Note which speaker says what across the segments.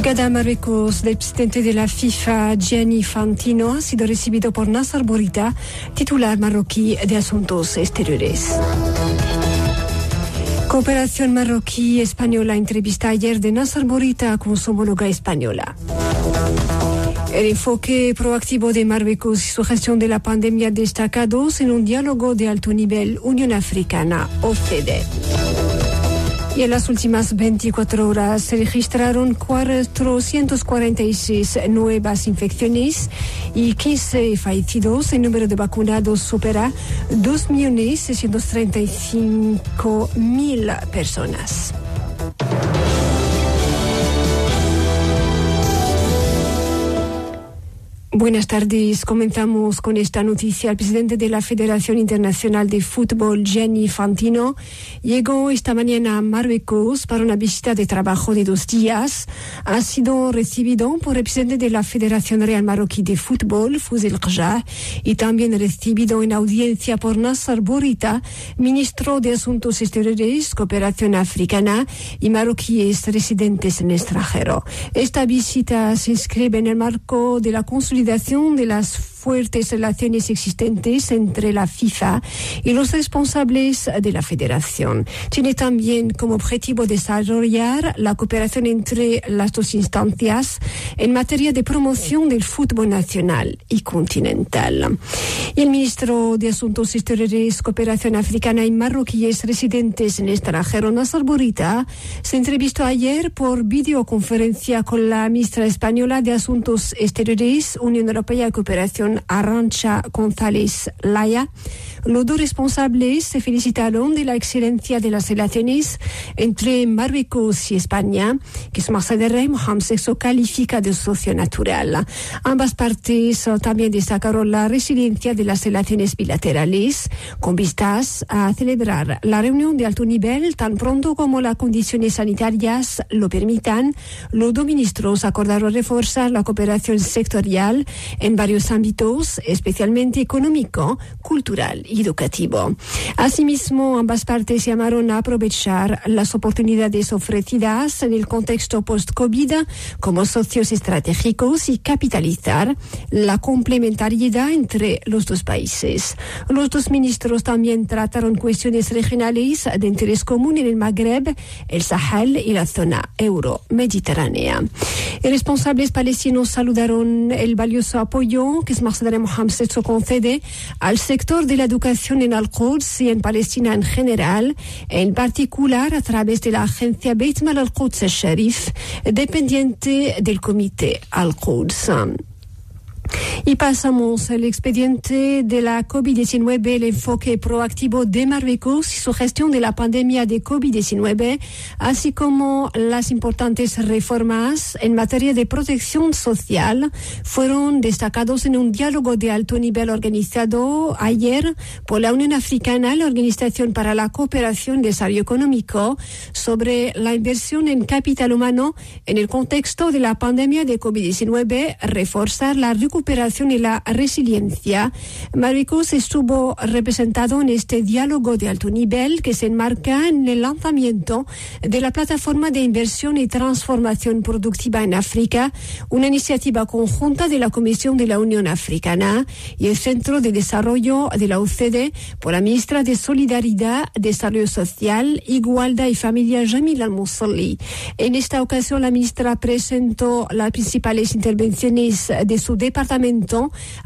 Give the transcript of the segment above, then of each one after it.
Speaker 1: Llegada a Marruecos del presidente de la FIFA, Gianni Infantino, ha sido recibido por Nasser Bourita, titular marroquí de Asuntos Exteriores. Cooperación marroquí-española, entrevista ayer de Nasser Bourita con su homóloga española. El enfoque proactivo de Marruecos y su gestión de la pandemia destacados en un diálogo de alto nivel Unión Africana-OCDE. Y en las últimas 24 horas se registraron 446 nuevas infecciones y 15 fallecidos. El número de vacunados supera 2.635.000 personas. Buenas tardes. Comenzamos con esta noticia. El presidente de la Federación Internacional de Fútbol, Gianni Infantino, llegó esta mañana a Marruecos para una visita de trabajo de 2 días. Ha sido recibido por el presidente de la Federación Real Marroquí de Fútbol, Fouzi Qajah, y también recibido en audiencia por Nasser Bourita, ministro de Asuntos Exteriores, Cooperación Africana y marroquíes residentes en extranjero. Esta visita se inscribe en el marco de la consolidación de las fuertes relaciones existentes entre la FIFA y los responsables de la federación. Tiene también como objetivo desarrollar la cooperación entre las dos instancias en materia de promoción del fútbol nacional y continental. Y el ministro de Asuntos Exteriores, Cooperación Africana y marroquíes residentes en extranjero, Nasser Bourita, se entrevistó ayer por videoconferencia con la ministra española de Asuntos Exteriores, Unión Europea y Cooperación, Arantxa González Laya. Los dos responsables se felicitaron de la excelencia de las relaciones entre Marruecos y España, que su merced rey Mohamed VI califica de socio natural. Ambas partes también destacaron la resiliencia de las relaciones bilaterales, con vistas a celebrar la reunión de alto nivel tan pronto como las condiciones sanitarias lo permitan. Los dos ministros acordaron reforzar la cooperación sectorial en varios ámbitos, especialmente económico, cultural y educativo. Asimismo, ambas partes llamaron a aprovechar las oportunidades ofrecidas en el contexto post-COVID como socios estratégicos y capitalizar la complementariedad entre los dos países. Los dos ministros también trataron cuestiones regionales de interés común en el Magreb, el Sahel y la zona euro-mediterránea. Los responsables palestinos saludaron el valioso apoyo que su merced Mohamed VI concede al sector de la educación en Al-Quds y en Palestina en general, en particular a través de la agencia Beit Mal Al-Quds Al-Sharif, dependiente del Comité Al-Quds. Y pasamos al expediente de la COVID-19, el enfoque proactivo de Marruecos y su gestión de la pandemia de COVID-19, así como las importantes reformas en materia de protección social, fueron destacados en un diálogo de alto nivel organizado ayer por la Unión Africana, la Organización para la Cooperación y Desarrollo Económico, sobre la inversión en capital humano en el contexto de la pandemia de COVID-19, reforzar la recuperación y la resiliencia. Marruecos estuvo representado en este diálogo de alto nivel que se enmarca en el lanzamiento de la plataforma de inversión y transformación productiva en África, una iniciativa conjunta de la Comisión de la Unión Africana y el Centro de Desarrollo de la OCDE por la ministra de Solidaridad, Desarrollo Social, Igualdad y Familia, Jamila Al-Moussalli. En esta ocasión, la ministra presentó las principales intervenciones de su departamento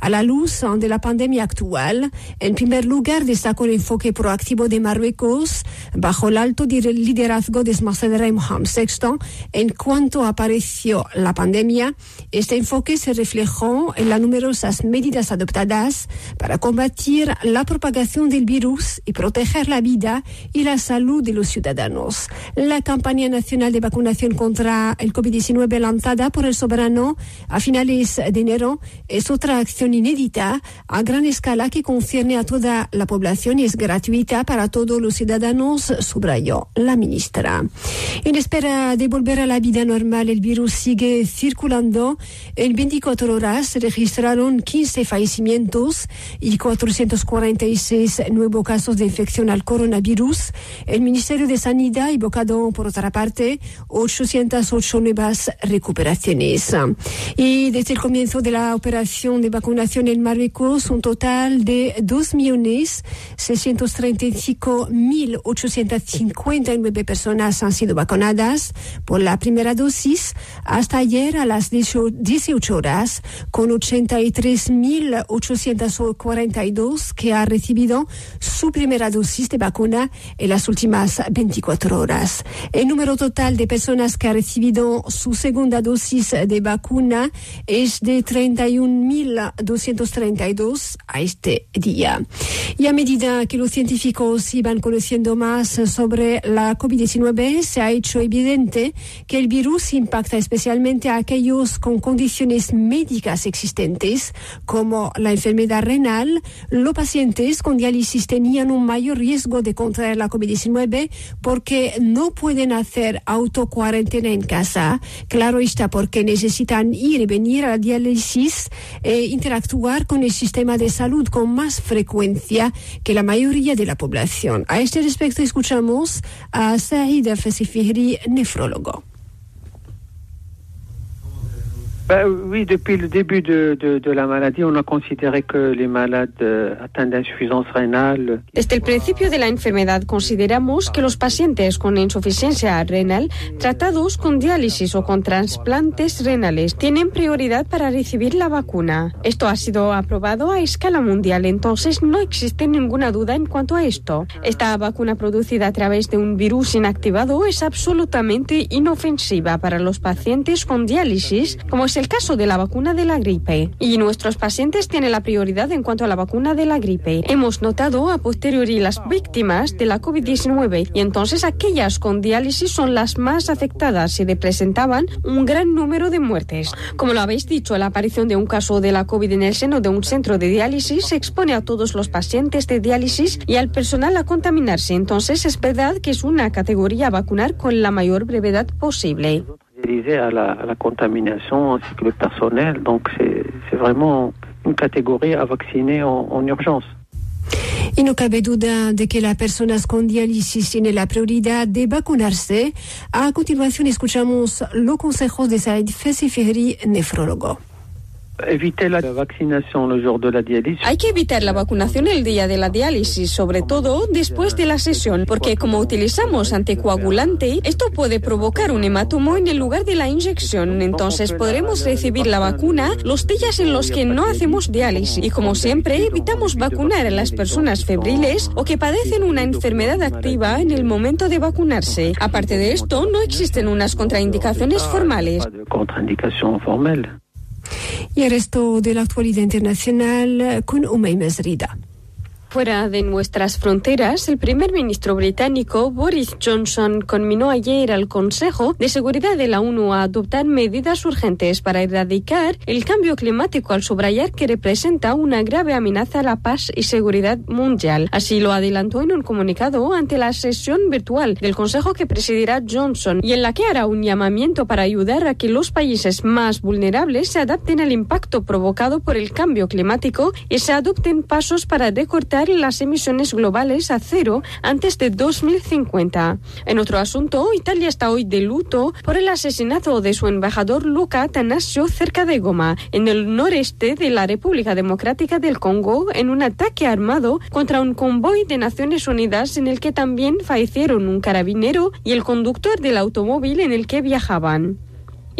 Speaker 1: a la luz de la pandemia actual. En primer lugar, destacó el enfoque proactivo de Marruecos bajo el alto liderazgo de su merced rey Mohamed VI. En cuanto apareció la pandemia, este enfoque se reflejó en las numerosas medidas adoptadas para combatir la propagación del virus y proteger la vida y la salud de los ciudadanos. La campaña nacional de vacunación contra el COVID-19 lanzada por el soberano a finales de enero es Es otra acción inédita a gran escala que concierne a toda la población y es gratuita para todos los ciudadanos, subrayó la ministra. En espera de volver a la vida normal, el virus sigue circulando. En 24 horas se registraron 15 fallecimientos y 446 nuevos casos de infección al coronavirus. El Ministerio de Sanidad ha invocado, por otra parte, 808 nuevas recuperaciones. Y desde el comienzo de la operación de vacunación en Marruecos, un total de 2.635.859 personas han sido vacunadas por la primera dosis hasta ayer a las 18 horas, con 83.842 que ha recibido su primera dosis de vacuna en las últimas 24 horas. El número total de personas que ha recibido su segunda dosis de vacuna es de 31.232 a este día. Y a medida que los científicos iban conociendo más sobre la COVID-19, se ha hecho evidente que el virus impacta especialmente a aquellos con condiciones médicas existentes, como la enfermedad renal. Los pacientes con diálisis tenían un mayor riesgo de contraer la COVID-19 porque no pueden hacer autocuarentena en casa. Claro está, porque necesitan ir y venir a la diálisis e interactuar con el sistema de salud con más frecuencia que la mayoría de la población. A este respecto escuchamos a Saïd Fessifihri, nefrólogo.
Speaker 2: Oui, depuis le début de la maladie, on a considéré que les malades atteints d'insuffisance rénale.
Speaker 3: Desde el principio de la enfermedad consideramos que los pacientes con insuficiencia renal tratados con diálisis o con trasplantes renales tienen prioridad para recibir la vacuna. Esto ha sido aprobado a escala mundial, entonces no existe ninguna duda en cuanto a esto. Esta vacuna producida a través de un virus inactivado es absolutamente inofensiva para los pacientes con diálisis, como es el caso de la vacuna de la gripe. Y nuestros pacientes tienen la prioridad en cuanto a la vacuna de la gripe. Hemos notado a posteriori las víctimas de la COVID-19 y entonces aquellas con diálisis son las más afectadas y representaban un gran número de muertes. Como lo habéis dicho, la aparición de un caso de la COVID en el seno de un centro de diálisis expone a todos los pacientes de diálisis y al personal a contaminarse. Entonces es verdad que es una categoría a vacunar con la mayor brevedad posible.
Speaker 2: À la contamination ainsi que le personnel, donc c'est vraiment une catégorie à vacciner en urgence.
Speaker 1: Y no cabe duda de que las personas con diálisis tienen la prioridad de vacunarse. A continuación escuchamos los consejos de Saïd Fessifihri, nefrólogo.
Speaker 2: Eviter la vacunación el día de la diálisis.
Speaker 3: Hay que evitar la vacunación el día de la diálisis, sobre todo después de la sesión, porque como utilizamos anticoagulante, esto puede provocar un hematomo en el lugar de la inyección. Entonces podremos recibir la vacuna los días en los que no hacemos diálisis. Y como siempre, evitamos vacunar a las personas febriles o que padecen una enfermedad activa en el momento de vacunarse. Aparte de esto, no existen unas contraindicaciones formales.
Speaker 2: Contraindicación formal.
Speaker 1: Y el resto de la actualidad internacional con Umay Mesrida.
Speaker 3: Fuera de nuestras fronteras, el primer ministro británico Boris Johnson conminó ayer al Consejo de Seguridad de la ONU a adoptar medidas urgentes para erradicar el cambio climático, al subrayar que representa una grave amenaza a la paz y seguridad mundial. Así lo adelantó en un comunicado ante la sesión virtual del Consejo que presidirá Johnson y en la que hará un llamamiento para ayudar a que los países más vulnerables se adapten al impacto provocado por el cambio climático y se adopten pasos para recortar las emisiones globales a cero antes de 2050. En otro asunto, Italia está hoy de luto por el asesinato de su embajador Luca Attanasio cerca de Goma, en el noreste de la República Democrática del Congo, en un ataque armado contra un convoy de Naciones Unidas en el que también fallecieron un carabinero y el conductor del automóvil en el que viajaban.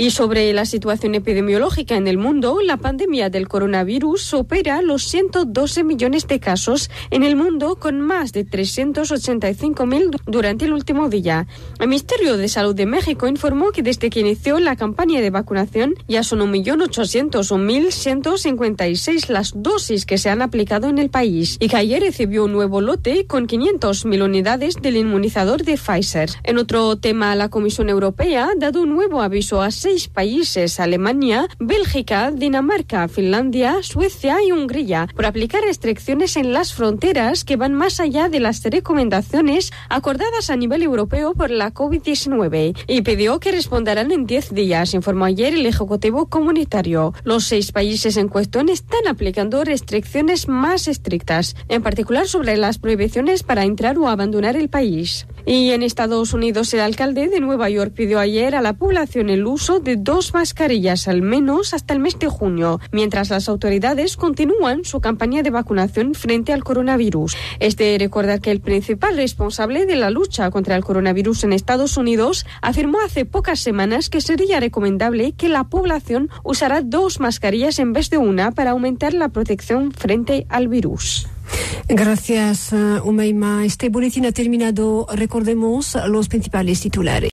Speaker 3: Y sobre la situación epidemiológica en el mundo, la pandemia del coronavirus supera los 112 millones de casos en el mundo, con más de 385.000 durante el último día. El Ministerio de Salud de México informó que desde que inició la campaña de vacunación ya son 1.800.000 o 1.156 las dosis que se han aplicado en el país y que ayer recibió un nuevo lote con 500.000 unidades del inmunizador de Pfizer. En otro tema, la Comisión Europea ha dado un nuevo aviso a 6 países: Alemania, Bélgica, Dinamarca, Finlandia, Suecia y Hungría, por aplicar restricciones en las fronteras que van más allá de las recomendaciones acordadas a nivel europeo por la COVID-19, y pidió que responderán en 10 días, informó ayer el Ejecutivo Comunitario. Los 6 países en cuestión están aplicando restricciones más estrictas, en particular sobre las prohibiciones para entrar o abandonar el país. Y en Estados Unidos, el alcalde de Nueva York pidió ayer a la población el uso de 2 mascarillas al menos hasta el mes de junio, mientras las autoridades continúan su campaña de vacunación frente al coronavirus. Es de recordar que el principal responsable de la lucha contra el coronavirus en Estados Unidos afirmó hace pocas semanas que sería recomendable que la población usara 2 mascarillas en vez de una para aumentar la protección frente al virus.
Speaker 1: Gracias, Umaima. Este boletín ha terminado. Recordemos los principales titulares.